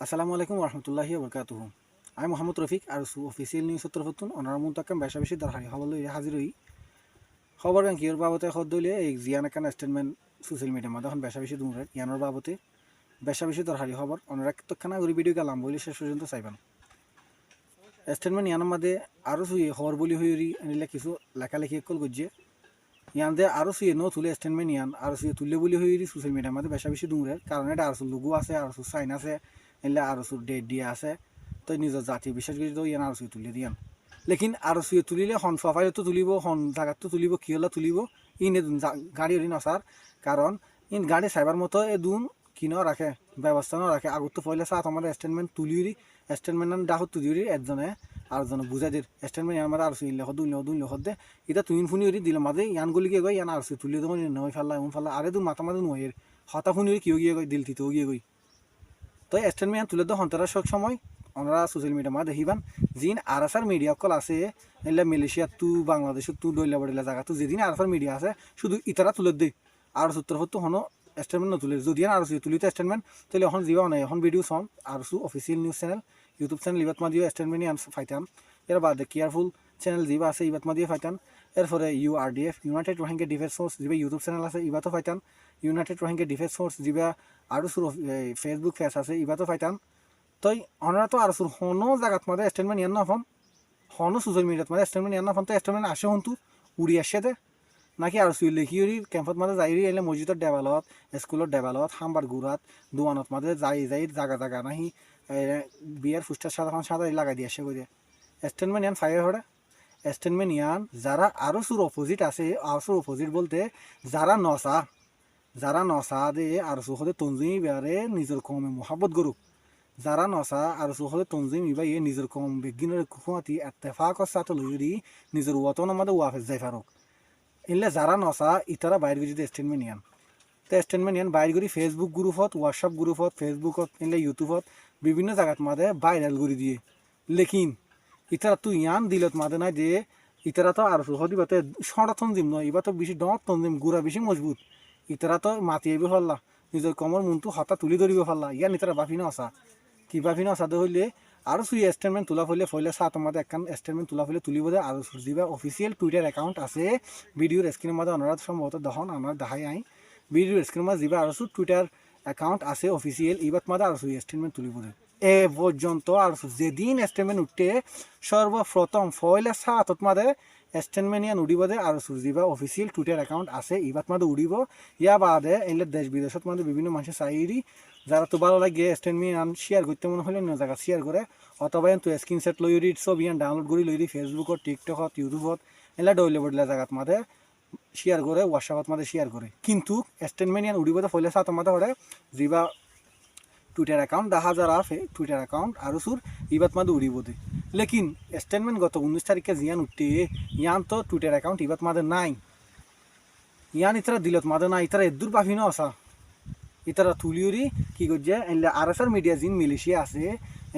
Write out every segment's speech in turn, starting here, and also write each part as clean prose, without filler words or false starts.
আসসালামু আলাইকুম রহমতুল্লাহি বরকাতুহু। আমি মোহাম্মদ রফিক আর অফিসিয়াল নিউজ তরফতুন অনার মুন্তাকাম বেশা বেশি দরহারি হবল হাজির হই খবর ব্যাংক ইয়র বাবতে হদ্দলিয়ে এই জিয়ান একান স্টেটমেন্ট সোশ্যাল মিডিয়ার মধ্যে এখন বেশা বেশি দূরের ইয়ানোর বাবতে বেশা বেশি দরহারি খবর অনারা তৎক্ষণা ঘুরি ভিডিও গেলাম বলে শেষ পর্যন্ত চাইবেন স্টেটমেন্ট ইয়ানোর মধ্যে আরও সুই খবর বলি হইরি আনিলে কিছু লেখালেখি কল গজ্জে ইয়ান দে আরও সুই নো তুলে স্টেটমেন্ট ইয়ান আরও সুই তুললে বলি হইরি সোশ্যাল মিডিয়ার মধ্যে বেশা বেশি দূরের কারণ এটা আরও লুগু আছে আরও সাইন আছে এলে আরও ডেট দিয়ে আছে তো নিজের জাতি বিশেষ করে তো ইয়ান আরসি তুলি দিয়ান লেকিন আরসি তুলিলে হন সফাই তো তুলিব হন জায়গাত তো তুলিব কি হলে তুলিব ইন গাড়ি হরি নসার কারণ ইন গাড়ি সাইবার মতো এ দুন কিনো রাখে ব্যবস্থা ন রাখে আগত তো পয়লা সাত আমাদের স্টেটমেন্ট তুলিরি স্টেটমেন্ট ডাহত তুলিরি একজনে আরেকজনে বুঝাই দির স্টেটমেন্ট ইয়ান মাঝে আরসি ইনলে দুই লেখ দে এটা তুই ফুনি হরি দিলে মাঝে ইয়ান গলি গিয়ে গই ইয়ান আরসি তুলি দেবো নয় ফেলা এমন ফেলা আরে দুন মাথা মাঝে নয় হতা ফুনি হরি কিও গিয়ে গই দিল তিতেও গিয়ে গই তো স্টেটমেন্ট তুলে তো হন্তরা সব সময় ওনারা সোশ্যাল মিডিয়া মা দেখিবান জিন আরএসআর মিডিয়া কল আছে এলে মালয়েশিয়া তু বাংলাদেশ তু ডইলা বড়িলা জায়গা তু যেদিন আরএসআর মিডিয়া আছে শুধু ইতারা তুলে দেয় আর সত্তর হতো হনো স্টেটমেন্ট নতুলে যদি আর তুলিতে স্টেটমেন্ট তাহলে এখন যাওয়া নাই এখন ভিডিও সন আর official news channel YouTube channel ইবাত মা দিয়ে স্টেটমেন্ট ফাইতাম এর বাদে কেয়ারফুল চ্যানেল যিবা আছে ইবাত মা দিয়ে ফাইতাম এরপরে ইউআরডিএফ ইউনাইটেড রোহিঙ্গা ডিফেন্স ফোর্স যিবা ইউটিউব চ্যানেল আছে ইবাতো ফাইতাম ইউনাইটেড রোহিঙ্গা ডিফেন্স ফোর্স যিবা আর ফেসবুক পেজ আছে ইবাতো ফাইতাম তই ওনারা তো আর হনো জায়গাত মাঝে স্টেটমেন্ট ইয়ান না ফোন হনো সোশ্যাল মিডিয়াত মাঝে স্টেটমেন্ট ইয়ান না ফোন তো স্টেটমেন্ট আসে হন্তু উড়ি আসে দে নাকি আর লিখি উড়ি ক্যাম্পত মাঝে যাই এলে মসজিদত ডেবালত স্কুলত ডেবালত হামবার গুড়াত দোয়ানত মাঝে যাই জায়গা জায়গা নাহি বিয়ার ফুস্টার সাদা লাগাই দিয়ে আসে করে স্টেটমেন্ট ইয়ান ফায়ার হরে স্টেটমেন্ট ইয়ান যারা আরও অপোজিট আছে আরও অপোজিট বলতে যারা নসা দে আর সুখতে তঞ্জিমি বেয়ারে নিজের কমে মোহাব্বত গরুক যারা নসা আর সুখতে তঞ্জিম ইবা ইয়ে নিজের কম বেগিনের খুঁয়াতি এত্তেফাকর সাথে লইরি নিজের ওয়াতন আমাদের ওয়াফেজ যাই ফারুক এলে যারা নসা ইতারা বাইর গিয়ে যদি স্টেটমেন্ট ইয়ান তো স্টেটমেন্ট ইয়ান বাইর করি ফেসবুক গ্রুপত হোয়াটসঅ্যাপ গ্রুপত ফেসবুকত এলে ইউটিউবত বিভিন্ন জায়গাত মাদে ভাইরাল করে দিয়ে লেকিন ইতারা তুই ইয়ান দিলত মাদে নাই যে ইতারা তো আর সুখদি বাতে সড়া তঞ্জিম নয় এবার তো বেশি ডট তঞ্জিম গুড়া বেশি মজবুত ইতারা তো মাতিয়ে ফেললা নিজের কমর মনটো হতা তুলি ধরিব ফেললা ইয়ান ইতারা বাফি নসা কি বাফি নসাদে হইলে আরও সুই স্টেটমেন্ট তোলা ফলে সাত আমাদের একখান স্টেটমেন্ট তোলা তুলিব দে আর যিবা অফিসিয়াল টুইটার অ্যাকাউন্ট আছে ভিডিওর স্ক্রিনের মাঝে অনুরাধ সম্ভবত দহন আমার দেখাই আই ভিডিওর স্ক্রিনের মাঝে যিবা আর টুইটার অ্যাকাউন্ট আছে অফিসিয়াল ইবাত মাঝে আর সুই স্টেটমেন্ট তুলিব দে এ পর্যন্ত আর যেদিন স্টেটমেন্ট উঠে সর্বপ্রথম ফয়লে সাতত মাঝে স্টেটমেন্ট ইয়ান উড়িব দে আর যিবা অফিসিয়াল টুইটার অ্যাকাউন্ট আছে ইবাত মাঝে উড়িব ইয়া বাদে এলে দেশ বিদেশত মাঝে বিভিন্ন মানুষের চাইরি যারা তো ভালো লাগে স্টেটমেন্ট শেয়ার করতে মনে হলে না জায়গা শেয়ার করে অথবা তো স্ক্রিনশট লই সব ইয়ান ডাউনলোড করে লই ফেসবুকত টিকটকত ইউটিউবত এলা ডইলে বদলা জায়গাত মাঝে শেয়ার করে হোয়াটসঅ্যাপত মাঝে শেয়ার করে কিন্তু স্টেটমেন্ট ইয়ান উড়িব দে ফয়লে সাত মাঝে হরে যিবা টুইটার অ্যাকাউন্ট 10,000 আছে টুইটার অ্যাকাউন্ট আর ইবাত মাঝে উড়িব দে লেকিন স্টেটমেন্ট গত 19 তারিখে জিয়ান উঠতে ইয়ান তো টুইটার অ্যাকাউন্ট ইবাত মাঝে নাই ইয়ান ইতারা দিলত মাঝে নাই ইতারা এদুর পাফি ন আসা ইতারা তুলিউরি কি করছে এনলা আরএসআর মিডিয়া জিন মালয়েশিয়া আছে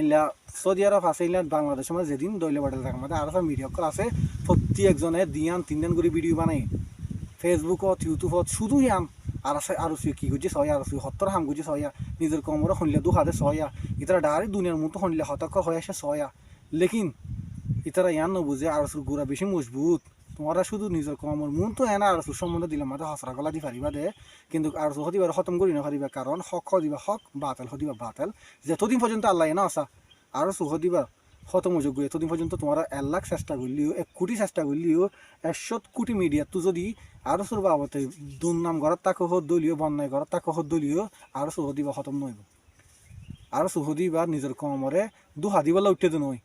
এনলা সৌদি আরব আছে এনলা বাংলাদেশের মাঝে যেদিন দইলে বাড়াল থাকার মধ্যে আরএসআর মিডিয়া আছে প্রতি একজনে দিয়ান তিনদিন করে ভিডিও বানাই ফেসবুকত ইউটিউবত শুধু ইয়ান আর আছে আর কি করছে সয়া আর সত্তর হাম করছে সয়া নিজের কমরে শুনলে হাতে সয়া ইতারা ডাইরেক্ট দুনিয়ার মতো শুনলে হতক্ষ হয়ে আসে সয়া লেকিন ইতারা ইয়ান নবুঝে আর গুড়া বেশি মজবুত তোমরা শুধু নিজের কমর মন তো এনা আর সম্বন্ধে দিলে মাঝে হসরা গলা দি পারিবা দে কিন্তু আর হদিবার খতম করি না পারিবা কারণ হক হদিবা হক বাতেল হদিবা বাতেল যতদিন পর্যন্ত আল্লাহ এনা আসা আর হদিবা খতম যোগ্য এতদিন পর্যন্ত তোমরা 1 লাখ চেষ্টা করলিও 1 কোটি চেষ্টা করলিও 100 কোটি মিডিয়া তো যদি আরো সুর বাবতে দুর্নাম ঘরত তাকে হত দলীয় বন্যায় ঘরত তাকে হত দলীয় আর হদিবা খতম নইব আর হদিবা নিজের কমরে দুহা দিবেলা উঠতে তো নয়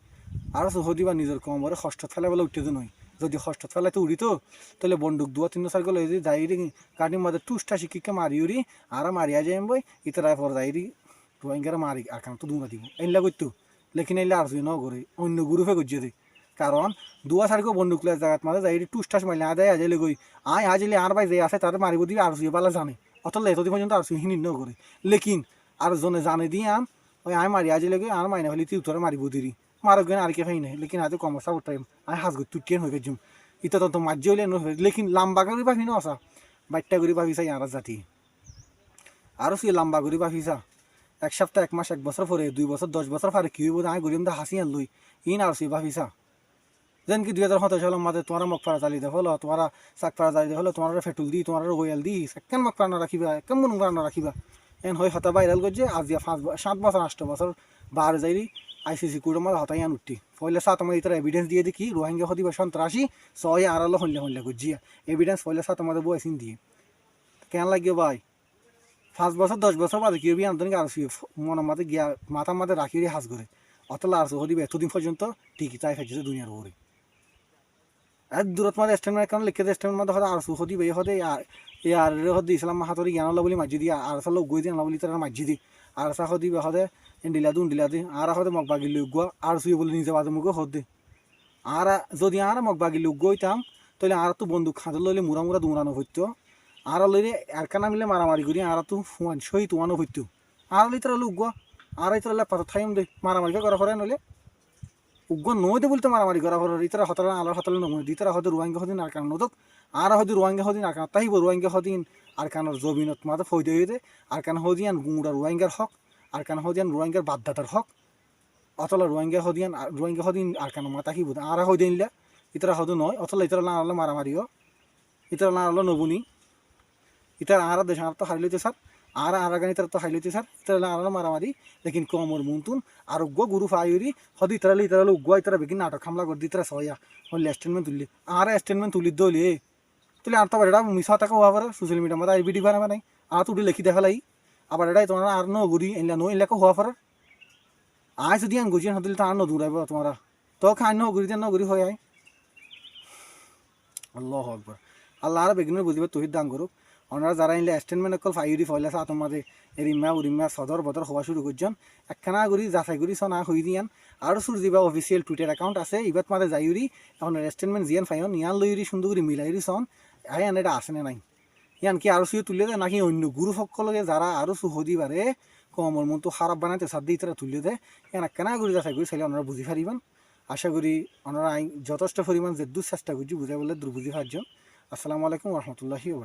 আর হদিবা নিজের কমরে কষ্ট ফেলাবেলা উঠতে তো নয় যদি কষ্ট ফেলাইতে উড়িত তাহলে বন্দুক 2-3 গেলে যদি যাই কাটির মধ্যে টুসটা শিক্ষিকে মারি উড়ি আর মারিয়া যাই বই ইতারা পর যাই রোহিঙ্গারা মারি আর কারণ তো দুমা দিব এনলা করতো লেকিন এলে আর ন করে অন্য গ্রুপে গজিয়ে দেয় কারণ 2-4 বন্দুক লে জায়গাত মাঝে যাই টুসটাস মারলে আদায় আজাইলে গই আজলে আর ভাই যে আছে তার মারিব দিবি আর পালা জানে অতলে এতদিন পর্যন্ত আর হিনি ন করে লেকিন আর জনে জানে দিয়ে আন ওই মারি আজলে গই আর মাইনা ফেলি তুই মারিব দিরি মারক গেন আর কে ফাই নাই লেকিন আজ কমসা উঠাইম হাজ গই তুটিয়ান হয়ে গেছুম ইতা তো মাঝে হইলে লেকিন লাম্বা করে পাবি ন আসা বাইটটা করে পাবি চাই আর জাতি আরও সে লাম্বা করে পাবিছা এক সপ্তাহ, এক মাস, এক বছর পরে, 2 বছর, 10 বছর পরে কী হইব আয় গরিম দা হাসি আন লই ইন আর সুই ভাবিসা যেন কি 2017 সালের মাঝে তোমার মগ ফারা চালি দে হলো, তোমার শাক ফারা চালি দে হলো, তোমার ফেটুল দি, তোমার ওয়াল দি, কেন মগ ফারা রাখিবা, কেমন ফারা রাখিবা এন হয় হতা ভাইরাল করছে আজ দিয়া 7 বছর 8 বছর বার যাইরি আইসিসি কোর্টের মাঝে হতাই আন উঠি পয়লা সাত আমার ইতার এভিডেন্স দিয়ে দেখি রোহিঙ্গা হদিবা সন্ত্রাসী সয় আড়ালো হল্লে হল্লে গুজিয়া এভিডেন্স পয়লা সাত আমাদের বয়সিন দিয়ে কেন লাগিও ভাই 5 বছর 10 বছর বাদে কেউ আন্তরিক আর মনের মাঝে গিয়া মাথার মাঝে রাখি হাজ করে অতলা আর হদিবে এতদিন পর্যন্ত ঠিকই চাই ফেলছে দুনিয়ার উপরে এত দূরত মাঝে স্টেটমেন্ট কারণ লিখে দেয় স্টেটমেন্ট মাঝে হয়তো আর হদিবে হদে এ আর হদি ইসলাম হাতরি জ্ঞান বলি মাঝি দিয়ে আর সাল গই দিয়ে বলি তারা মাঝি দি আর সা হদিবে হদে ডিলা দি আর হদে মগ বাগিল গুয়া আর সুই বলে নিজে বাজে মুখে হদে আর যদি আর মগ বাগিল গইতাম তাহলে আর তো বন্দুক খাঁদে লইলে মুড়া মুড়া দৌড়ানো হইতো আর লইলে এরকানা মিলে মারামারি করি আর তো সই তোমানো হইতো আর লিতার হলে উগুয়া আর ইতার পাথর থাইম দে মারামারি করা করে নলে উগ্র নইতে বলতে মারামারি করা করে ইতারা হতলা আলার হতলা নয় ইতারা হয়তো রোহিঙ্গা হদিন আর কারণ নদক আর হয়তো রোহিঙ্গা হদিন আর কারণ তাইব রোহিঙ্গা হদিন আর কারণের জমিনত মাথা ফইতে হইতে আর কারণ হদিয়ান গুঁড়া রোহিঙ্গার হক আর কারণ হদিয়ান রোহিঙ্গার বাধ্যতার হক অতলা রোহিঙ্গা হদিন আর কারণ মাথা কি বোধ আর হইতে নিলে ইতারা হয়তো নয় অতলা ইতারা না আলো মারামারিও ইতারা না আলো নবুনি ইতার আর দেশ আর তো হারি লইতে স্যার আর আগানি তার তো হাই লইতে স্যার ইতারা আলো মারামারি লেকিন কমর মুন্তুন আর উগ্র গুরু ফাইরি হদি ইতারা উগ্র ইতারা বেগিন নাটক হামলা করে দিতারা সয়া হলে স্টেটমেন্ট তুললি আর স্টেটমেন্ট তুলি দলি তুলে আর তো আবার এটা মিশা টাকা হওয়া পারে সোশ্যাল মিডিয়ার মধ্যে ভিডিও বানাবে নাই আর তুলি লিখি দেখালাই আবার এটাই তোমার আর নগুরি এনলা নো এলাকা হওয়া পারে আয় যদি আন গুজিয়ান হদিল তো আর নদূরাইব তোমারা তো খাই নগুরি হয়ে আয় আল্লাহ আকবর আল্লাহ আর বেগিনের বুঝিবে তহিদ দান করুক ওনারা যারা ইনলে স্টেটমেন্ট অকল ফাইরি ফয়লা সা তোমাদের এরিমা উরিমা সদর বদর হওয়া শুরু করছেন একখানা করি যাচাই করি সনা হই দিয়ান আর সুর যা অফিসিয়াল টুইটার অ্যাকাউন্ট আছে ইবাত মাঝে যাইরি এখন স্টেটমেন্ট জিয়ান ফাইন ইয়ান লইরি সুন্দর করে মিলাইরি সন আয়ান এটা আসে নাই ইয়ান কি আরো সুই তুলে দেয় নাকি অন্য গুরু সকলকে যারা আরো সু হদি পারে কমর মন তো খারাপ বানাইতে সাদ্দি তারা তুলে দেয় ইয়ান একখানা করি যাচাই করি চাইলে ওনারা বুঝি পারিবেন আশা করি ওনারা যথেষ্ট পরিমাণ যে চেষ্টা করছি বুঝাই বলে বুঝি পারছেন আসসালামু আলাইকুম রহমতুল্লাহি।